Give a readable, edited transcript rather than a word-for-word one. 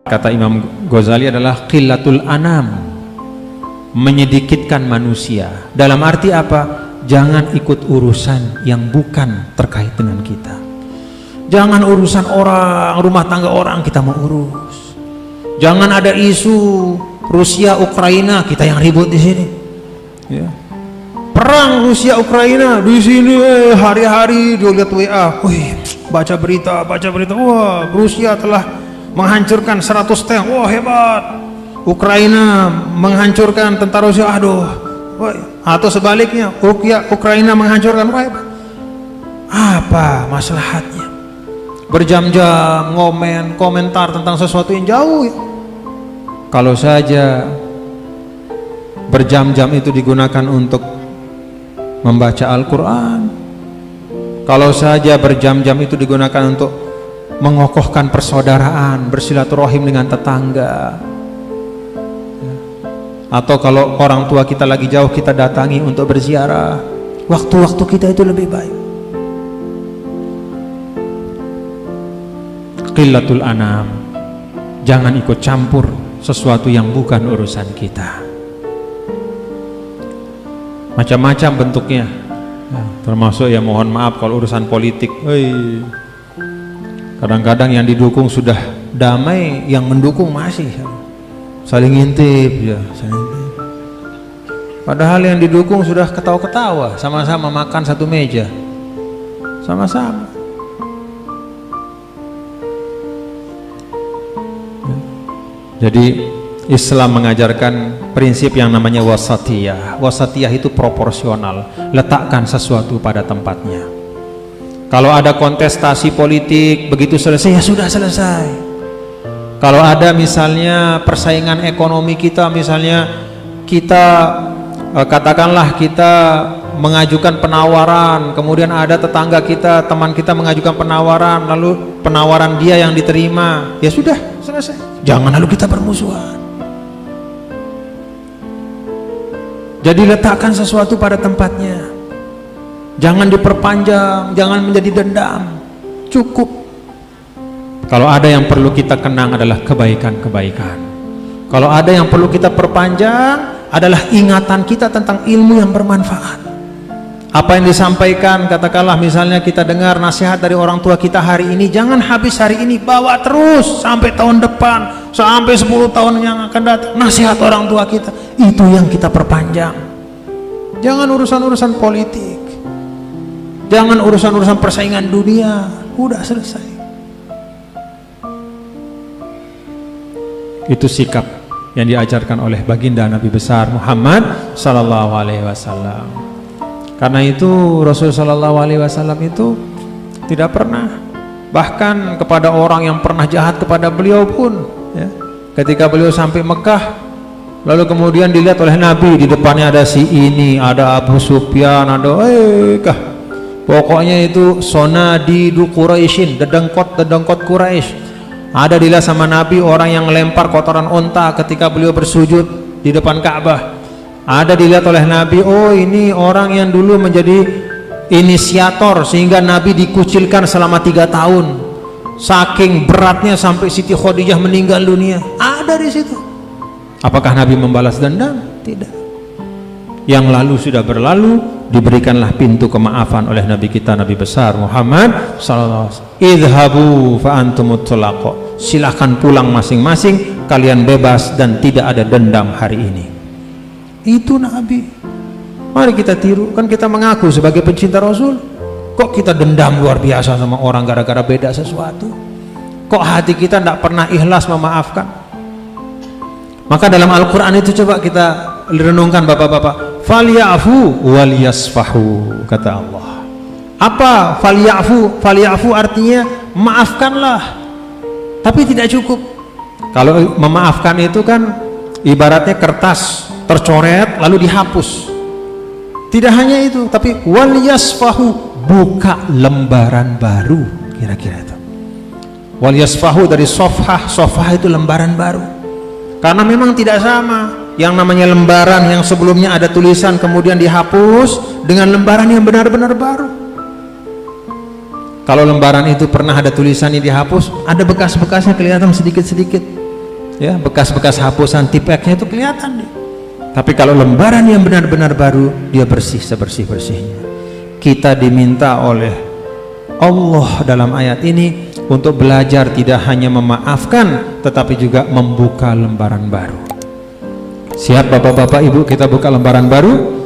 kata Imam Ghazali adalah qillatul anam, menyedikitkan manusia. Dalam arti apa? Jangan ikut urusan yang bukan terkait dengan kita. Jangan urusan orang, rumah tangga orang kita mau urus. Jangan ada isu Rusia Ukraina kita yang ribut di sini. Ya. Perang Rusia Ukraina di sini hari-hari dia lihat WA, wih, baca berita, wah Rusia telah menghancurkan 100 tank, wah hebat. Ukraina menghancurkan tentara Rusia, aduh. Wah. Atau sebaliknya, Ukraina menghancurkan, wah hebat. Apa maslahatnya? Berjam-jam komentar tentang sesuatu yang jauh ya. Kalau saja berjam-jam itu digunakan untuk membaca Al-Quran, kalau saja berjam-jam itu digunakan untuk mengokohkan persaudaraan, bersilaturahim dengan tetangga, atau kalau orang tua kita lagi jauh kita datangi untuk berziarah, waktu-waktu kita itu lebih baik. Qillatul anam, jangan ikut campur sesuatu yang bukan urusan kita. Macam-macam bentuknya, termasuk ya mohon maaf kalau urusan politik, kadang-kadang yang didukung sudah damai, yang mendukung masih saling ngintip ya, padahal yang didukung sudah ketawa-ketawa, sama-sama makan satu meja, sama-sama. Jadi Islam mengajarkan prinsip yang namanya wasatiyah. Wasatiyah itu proporsional, letakkan sesuatu pada tempatnya. Kalau ada kontestasi politik, begitu selesai ya sudah selesai. Kalau ada misalnya persaingan ekonomi kita, misalnya kita katakanlah kita mengajukan penawaran, kemudian ada tetangga kita, teman kita mengajukan penawaran, lalu penawaran dia yang diterima, ya sudah selesai. Jangan lalu kita bermusuhan. Jadi letakkan sesuatu pada tempatnya, jangan diperpanjang, jangan menjadi dendam, cukup. Kalau ada yang perlu kita kenang adalah kebaikan-kebaikan, kalau ada yang perlu kita perpanjang adalah ingatan kita tentang ilmu yang bermanfaat. Apa yang disampaikan, katakanlah misalnya kita dengar nasihat dari orang tua kita hari ini, jangan habis hari ini, bawa terus sampai tahun depan, sampai 10 tahun yang akan datang. Nasihat orang tua kita itu yang kita perpanjang. Jangan urusan-urusan politik, jangan urusan-urusan persaingan dunia, udah selesai. Itu sikap yang diajarkan oleh baginda Nabi besar Muhammad sallallahu alaihi wasallam. Karena itu Rasul sallallahu alaihi wasallam itu tidak pernah, bahkan kepada orang yang pernah jahat kepada beliau pun ya, ketika beliau sampai Mekah, lalu kemudian dilihat oleh Nabi, di depannya ada si ini, ada Abu Sufyan, ada pokoknya itu sonadidu Quraisyin, dedengkot Quraisy. Ada dilihat sama Nabi orang yang melempar kotoran unta ketika beliau bersujud di depan Ka'bah. Ada dilihat oleh Nabi, oh ini orang yang dulu menjadi inisiator sehingga Nabi dikucilkan selama 3 tahun, saking beratnya sampai Siti Khadijah meninggal dunia. Ada di situ. Apakah Nabi membalas dendam? Tidak. Yang lalu sudah berlalu, diberikanlah pintu kemaafan oleh Nabi kita, Nabi besar Muhammad sallallahu alaihi wasallam. Idhabu fa antumut thulaqa, silahkan pulang masing-masing, kalian bebas dan tidak ada dendam hari ini. Itu Nabi. Mari kita tiru, kan kita mengaku sebagai pencinta Rasul, kok kita dendam luar biasa sama orang gara-gara beda sesuatu? Kok hati kita tidak pernah ikhlas memaafkan? Maka dalam Al-Quran itu coba kita renungkan bapak-bapak, falyafu waliyasfahu, kata Allah. Apa falyafu? Falyafu artinya maafkanlah, tapi tidak cukup. Kalau memaafkan itu kan ibaratnya kertas tercoret lalu dihapus. Tidak hanya itu, tapi wal yasfahu, buka lembaran baru, kira-kira itu. Wal yasfahu dari sofhah, sofhah itu lembaran baru. Karena memang tidak sama yang namanya lembaran yang sebelumnya ada tulisan kemudian dihapus dengan lembaran yang benar-benar baru. Kalau lembaran itu pernah ada tulisan yang dihapus, ada bekas-bekasnya kelihatan sedikit-sedikit. ya, bekas-bekas hapusan tipeknya itu kelihatan nih. Tapi kalau lembaran yang benar-benar baru, dia bersih sebersih-bersihnya. Kita diminta oleh Allah dalam ayat ini untuk belajar tidak hanya memaafkan, tetapi juga membuka lembaran baru. Siap Bapak-bapak Ibu, kita buka lembaran baru.